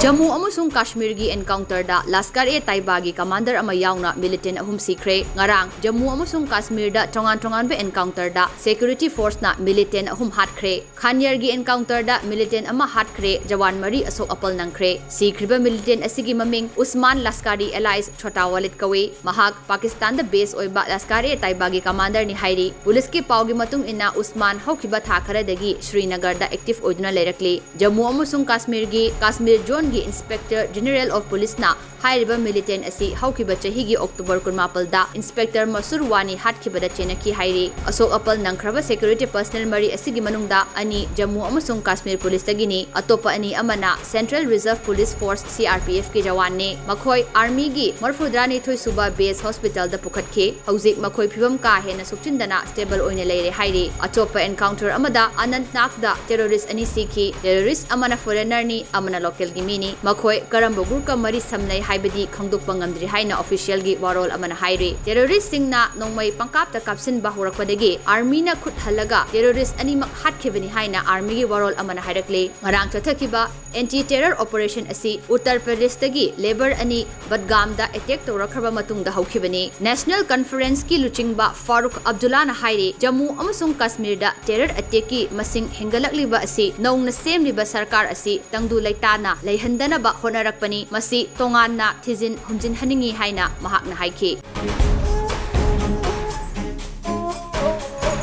Jammu Amasung Kashmir gi encounter da Lashkar-E-Taiba gi commander ama yauna militant ahum sikre ngarang Jammu Amasung Kashmir da tongan be encounter da security force na militant ahum hatkre Khanyar gi encounter da militant ama hatkre jawan mari asok apal nangkre sikriba militant asigi maming Usman Lashkari allies Chota Walid kawe mahak Pakistan da base oiba Lashkar-E-Taiba gi commander ni hairi police ki pawgi matung ina Usman haukiba thakara dagi Srinagar da active oiduna lerakle Jammu Amasung Kashmir gi Kashmir zone gi Inspector General of Police na hairiba militant asi haukiba chahi gi October 18 da Inspector Masur Wani hatkibada chenaki hairi asok apal nangkraba security personnel mari asigi manungda ani Jammu Amasung Kashmir Police tagini atopa ani amana Central Reserve Police Force CRPF ki jawan ne makhoi army gi marfudrani thoi suba base hospital da pukhatke haujik makhoi phibam ka hena sukchindana stable oine leire hairi atopa encounter amada Anantnag da terrorist ani sikhi terrorist amana foreigner ni amana local gi mini makhoi karamba gurka mari samnai haibadi khangdokpa ngamdri haina official gi warol amana hairi terrorist singna nongmai pangkap ta kapsin bahurakpadagi army na khut halaga terrorist ani mak hatkhibani haina army gi warol amana hairakle marang chathakiba anti terror operation asi Uttar Pradesh tagi labor ani Badgam da attack torakhaba matungda haukhibani national conference ki luchingba Farooq Abdullah na hairi Jammu Amasung Kashmir da terror attack ki masing hengalakliba asi nongna semliba sarkar asi tangdu laitana leihandana ba honarakpani masi tongan na thizin humjin haningi haina mahakna haiki